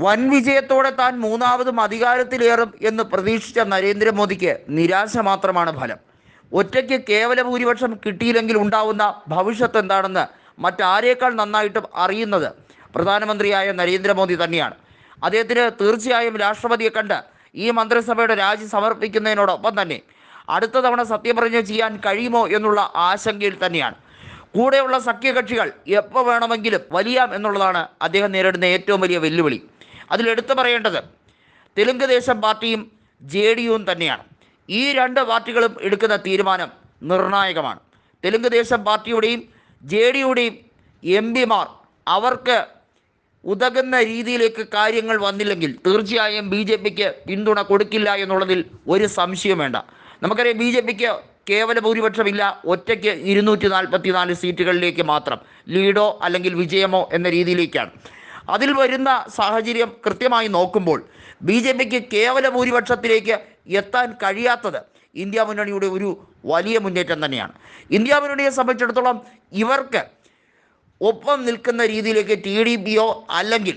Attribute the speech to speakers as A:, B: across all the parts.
A: വൻ വിജയത്തോടെ താൻ മൂന്നാമതും അധികാരത്തിലേറും എന്ന് പ്രതീക്ഷിച്ച നരേന്ദ്രമോദിക്ക് നിരാശ മാത്രമാണ് ഫലം. ഒറ്റയ്ക്ക് കേവല ഭൂരിപക്ഷം കിട്ടിയില്ലെങ്കിൽ ഉണ്ടാവുന്ന ഭവിഷ്യത്ത് എന്താണെന്ന് മറ്റാരേക്കാൾ നന്നായിട്ടും അറിയുന്നത് പ്രധാനമന്ത്രിയായ നരേന്ദ്രമോദി തന്നെയാണ്. അദ്ദേഹത്തിന് തീർച്ചയായും രാഷ്ട്രപതിയെ കണ്ട് ഈ മന്ത്രിസഭയുടെ രാജി സമർപ്പിക്കുന്നതിനോടൊപ്പം തന്നെ അടുത്ത തവണ സത്യപ്രതിജ്ഞ ചെയ്യാൻ കഴിയുമോ എന്നുള്ള ആശങ്കയിൽ തന്നെയാണ്. കൂടെയുള്ള സഖ്യകക്ഷികൾ എപ്പോൾ വേണമെങ്കിലും വലിയാം എന്നുള്ളതാണ് അദ്ദേഹം നേരിടുന്ന ഏറ്റവും വലിയ വെല്ലുവിളി. അതിലെടുത്തു പറയേണ്ടത് തെലുങ്ക് ദേശം പാർട്ടിയും JDUവും തന്നെയാണ്. ഈ രണ്ട് പാർട്ടികളും എടുക്കുന്ന തീരുമാനം നിർണായകമാണ്. തെലുങ്ക് ദേശം പാർട്ടിയുടെയും JDUയുടെയും MP മാർ അവർക്ക് ഉതകുന്ന രീതിയിലേക്ക് കാര്യങ്ങൾ വന്നില്ലെങ്കിൽ തീർച്ചയായും BJPക്ക് പിന്തുണ കൊടുക്കില്ല എന്നുള്ളതിൽ ഒരു സംശയവും വേണ്ട. നമുക്കറിയാം BJPക്ക് കേവല ഭൂരിപക്ഷമില്ല, ഒറ്റയ്ക്ക് 244 സീറ്റുകളിലേക്ക് മാത്രം ലീഡോ അല്ലെങ്കിൽ വിജയമോ എന്ന രീതിയിലേക്കാണ്. അതിൽ വരുന്ന സാഹചര്യം കൃത്യമായി നോക്കുമ്പോൾ BJPക്ക് കേവല ഭൂരിപക്ഷത്തിലേക്ക് എത്താൻ കഴിയാത്തത് ഇന്ത്യ മുന്നണിയുടെ ഒരു വലിയ മുന്നേറ്റം തന്നെയാണ്. ഇന്ത്യ മുന്നണിയെ സംബന്ധിച്ചിടത്തോളം ഇവർക്ക് ഒപ്പം നിൽക്കുന്ന രീതിയിലേക്ക് TDPയോ അല്ലെങ്കിൽ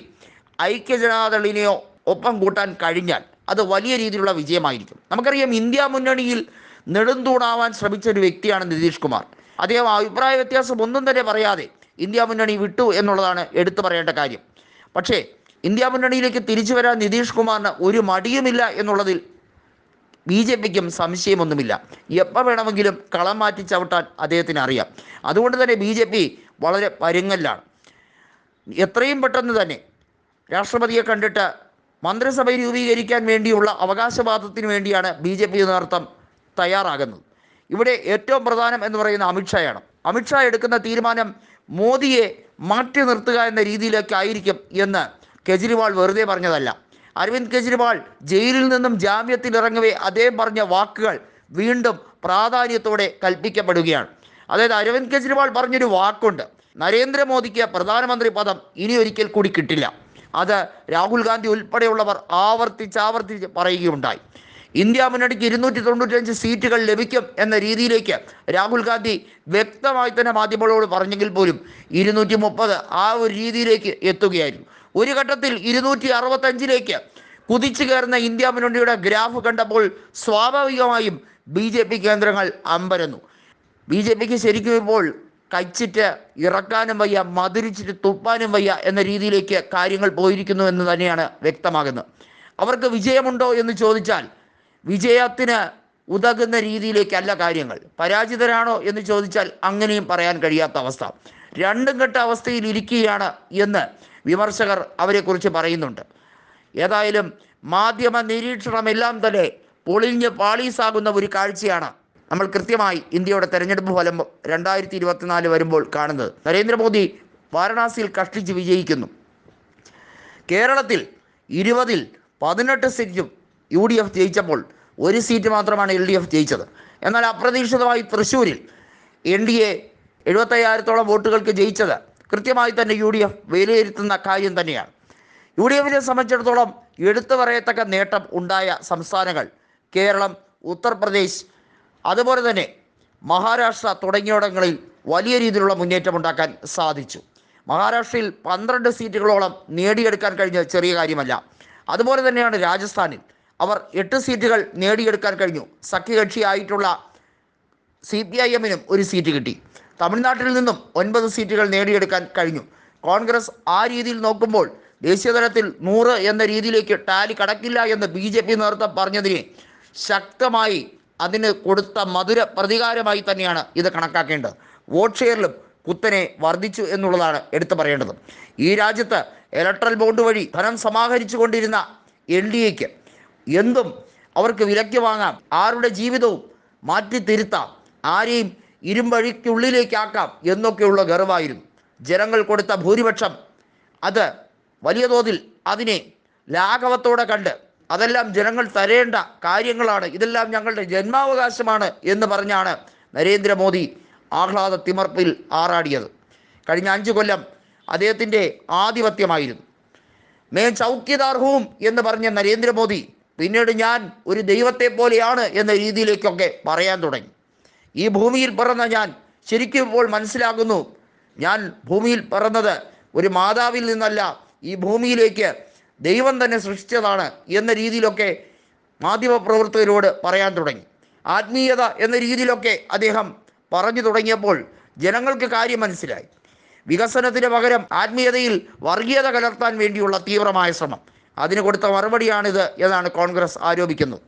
A: ഐക്യജനതാദളിനെയോ ഒപ്പം കൂട്ടാൻ കഴിഞ്ഞാൽ അത് വലിയ രീതിയിലുള്ള വിജയമായിരിക്കും. നമുക്കറിയാം ഇന്ത്യ മുന്നണിയിൽ നെടുന്തൂണാവാൻ ശ്രമിച്ച ഒരു വ്യക്തിയാണ് നിതീഷ് കുമാർ. അദ്ദേഹം അഭിപ്രായ വ്യത്യാസം ഒന്നും തന്നെ പറയാതെ ഇന്ത്യ മുന്നണി വിട്ടു എന്നുള്ളതാണ് എടുത്തു പറയേണ്ട കാര്യം. പക്ഷേ ഇന്ത്യ മുന്നണിയിലേക്ക് തിരിച്ചു വരാൻ നിതീഷ് കുമാറിന് ഒരു മടിയുമില്ല എന്നുള്ളതിൽ BJPക്കും സംശയമൊന്നുമില്ല. എപ്പോൾ വേണമെങ്കിലും കളം മാറ്റി ചവിട്ടാൻ അദ്ദേഹത്തിന് അറിയാം. അതുകൊണ്ട് തന്നെ BJP വളരെ പരുങ്ങലിലാണ്. എത്രയും പെട്ടെന്ന് തന്നെ രാഷ്ട്രപതിയെ കണ്ടിട്ട് മന്ത്രിസഭ രൂപീകരിക്കാൻ വേണ്ടിയുള്ള അവകാശവാദത്തിന് വേണ്ടിയാണ് BJP നേതൃത്വം തയ്യാറാകുന്നത്. ഇവിടെ ഏറ്റവും പ്രധാനം എന്ന് പറയുന്ന അമിത്ഷായാണ്. അമിത്ഷാ എടുക്കുന്ന തീരുമാനം മോദിയെ മാറ്റി നിർത്തുക എന്ന രീതിയിലേക്കായിരിക്കും എന്ന് കെജ്രിവാൾ വെറുതെ പറഞ്ഞതല്ല. അരവിന്ദ് കെജ്രിവാൾ ജയിലിൽ നിന്നും ജാമ്യത്തിൽ ഇറങ്ങവേ അദ്ദേഹം പറഞ്ഞ വാക്കുകൾ വീണ്ടും പ്രാധാന്യത്തോടെ കൽപ്പിക്കപ്പെടുകയാണ്. അതായത് അരവിന്ദ് കെജ്രിവാൾ പറഞ്ഞൊരു വാക്കുണ്ട്, നരേന്ദ്രമോദിക്ക് പ്രധാനമന്ത്രി പദം ഇനി ഒരിക്കൽ കൂടി കിട്ടില്ല. അത് രാഹുൽ ഗാന്ധി ഉൾപ്പെടെയുള്ളവർ ആവർത്തിച്ച് പറയുകയുണ്ടായി. ഇന്ത്യ മുന്നണിക്ക് 295 സീറ്റുകൾ ലഭിക്കും എന്ന രീതിയിലേക്ക് രാഹുൽ ഗാന്ധി വ്യക്തമായി തന്നെ മാധ്യമങ്ങളോട് പറഞ്ഞെങ്കിൽ പോലും 230 ആ ഒരു രീതിയിലേക്ക് എത്തുകയായിരുന്നു. ഒരു ഘട്ടത്തിൽ 265ലേക്ക് കുതിച്ചു കയറുന്ന ഇന്ത്യ മുന്നണിയുടെ ഗ്രാഫ് കണ്ടപ്പോൾ സ്വാഭാവികമായും BJP കേന്ദ്രങ്ങൾ അമ്പരന്നു. BJPക്ക് ശരിക്കും ഇപ്പോൾ കച്ചിട്ട് ഇറക്കാനും വയ്യ, മധുരിച്ചിട്ട് തുപ്പാനും വയ്യ എന്ന രീതിയിലേക്ക് കാര്യങ്ങൾ പോയിരിക്കുന്നു എന്ന് തന്നെയാണ് വ്യക്തമാകുന്നത്. അവർക്ക് വിജയമുണ്ടോ എന്ന് ചോദിച്ചാൽ വിജയത്തിന് ഉതകുന്ന രീതിയിലേക്കല്ല കാര്യങ്ങൾ. പരാജിതരാണോ എന്ന് ചോദിച്ചാൽ അങ്ങനെയും പറയാൻ കഴിയാത്ത അവസ്ഥ. രണ്ടും കെട്ട അവസ്ഥയിൽ ഇരിക്കുകയാണ് എന്ന് വിമർശകർ അവരെക്കുറിച്ച് പറയുന്നുണ്ട്. ഏതായാലും മാധ്യമ നിരീക്ഷണമെല്ലാം തന്നെ പൊളിഞ്ഞ് പാളീസാകുന്ന ഒരു കാഴ്ചയാണ് നമ്മൾ കൃത്യമായി ഇന്ത്യയുടെ തെരഞ്ഞെടുപ്പ് ഫലം 2024 വരുമ്പോൾ കാണുന്നത്. നരേന്ദ്രമോദി വാരണാസിയിൽ കഷ്ടിച്ച് വിജയിക്കുന്നു. കേരളത്തിൽ 20ൽ 18 സീറ്റും UDF ജയിച്ചപ്പോൾ ഒരു സീറ്റ് മാത്രമാണ് LDF ജയിച്ചത്. എന്നാൽ അപ്രതീക്ഷിതമായി തൃശ്ശൂരിൽ NDA 75,000-ഓളം വോട്ടുകൾക്ക് ജയിച്ചത് കൃത്യമായി തന്നെ UDF വിലയിരുത്തുന്ന കാര്യം തന്നെയാണ്. UDFനെ സംബന്ധിച്ചിടത്തോളം എടുത്തു പറയത്തക്ക നേട്ടം ഉണ്ടായ സംസ്ഥാനങ്ങൾ കേരളം, ഉത്തർപ്രദേശ്, അതുപോലെ തന്നെ മഹാരാഷ്ട്ര തുടങ്ങിയിടങ്ങളിൽ വലിയ രീതിയിലുള്ള മുന്നേറ്റം ഉണ്ടാക്കാൻ സാധിച്ചു. മഹാരാഷ്ട്രയിൽ 12 സീറ്റുകളോളം നേടിയെടുക്കാൻ കഴിഞ്ഞ ചെറിയ കാര്യമല്ല. അതുപോലെ തന്നെയാണ് രാജസ്ഥാനിൽ അവർ 8 സീറ്റുകൾ നേടിയെടുക്കാൻ കഴിഞ്ഞു. സഖ്യകക്ഷിയായിട്ടുള്ള CPIMനും ഒരു സീറ്റ് കിട്ടി. തമിഴ്നാട്ടിൽ നിന്നും 9 സീറ്റുകൾ നേടിയെടുക്കാൻ കഴിഞ്ഞു. കോൺഗ്രസ് ആ രീതിയിൽ നോക്കുമ്പോൾ ദേശീയതലത്തിൽ 100 എന്ന രീതിയിലേക്ക് ടാലി കടക്കില്ല എന്ന് BJP നേതൃത്വം പറഞ്ഞതിനെ ശക്തമായി അതിന് കൊടുത്ത മധുര പ്രതികാരമായി തന്നെയാണ് ഇത് കണക്കാക്കേണ്ടത്. വോട്ട് ഷെയറിലും കുത്തനെ വർദ്ധിച്ചു എന്നുള്ളതാണ് എടുത്തു പറയേണ്ടത്. ഈ രാജ്യത്ത് ഇലക്ട്രൽ ബോണ്ട് വഴി ധനം സമാഹരിച്ചു കൊണ്ടിരുന്ന LDAക്ക് എന്തും അവർക്ക് വിലയ്ക്ക് വാങ്ങാം, ആരുടെ ജീവിതവും മാറ്റി തിരുത്താം, ആരെയും ഇരുമ്പഴിക്കുള്ളിലേക്കാക്കാം എന്നൊക്കെയുള്ള ഗർവായിരുന്നു. ജനങ്ങൾ കൊടുത്ത ഭൂരിപക്ഷം അത് വലിയ തോതിൽ അതിനെ ലാഘവത്തോടെ കണ്ട് അതെല്ലാം ജനങ്ങൾ തരേണ്ട കാര്യങ്ങളാണ്, ഇതെല്ലാം ഞങ്ങളുടെ ജന്മാവകാശമാണ് എന്ന് പറഞ്ഞാണ് നരേന്ദ്രമോദി ആഹ്ലാദ തിമർപ്പിൽ ആറാടിയത്. കഴിഞ്ഞ 5 കൊല്ലം അദ്ദേഹത്തിൻ്റെ ആധിപത്യമായിരുന്നു. മേ ചൗക്കിദാർ ഹൂം എന്ന് പറഞ്ഞ നരേന്ദ്രമോദി പിന്നീട് ഞാൻ ഒരു ദൈവത്തെ പോലെയാണ് എന്ന രീതിയിലേക്കൊക്കെ പറയാൻ തുടങ്ങി. ഈ ഭൂമിയിൽ പിറന്ന ഞാൻ ശരിക്കും ഇപ്പോൾ മനസ്സിലാകുന്നു, ഞാൻ ഭൂമിയിൽ പിറന്നത് ഒരു മാതാവിൽ നിന്നല്ല, ഈ ഭൂമിയിലേക്ക് ദൈവം തന്നെ സൃഷ്ടിച്ചതാണ് എന്ന രീതിയിലൊക്കെ മാധ്യമപ്രവർത്തകരോട് പറയാൻ തുടങ്ങി. ആത്മീയത എന്ന രീതിയിലൊക്കെ അദ്ദേഹം പറഞ്ഞു തുടങ്ങിയപ്പോൾ ജനങ്ങൾക്ക് കാര്യം മനസ്സിലായി. വികസനത്തിന് പകരം ആത്മീയതയിൽ വർഗീയത കലർത്താൻ വേണ്ടിയുള്ള തീവ്രമായ ശ്രമം, അതിന് കൊടുത്ത മറുപടിയാണിത് എന്നാണ് കോൺഗ്രസ് ആരോപിക്കുന്നത്.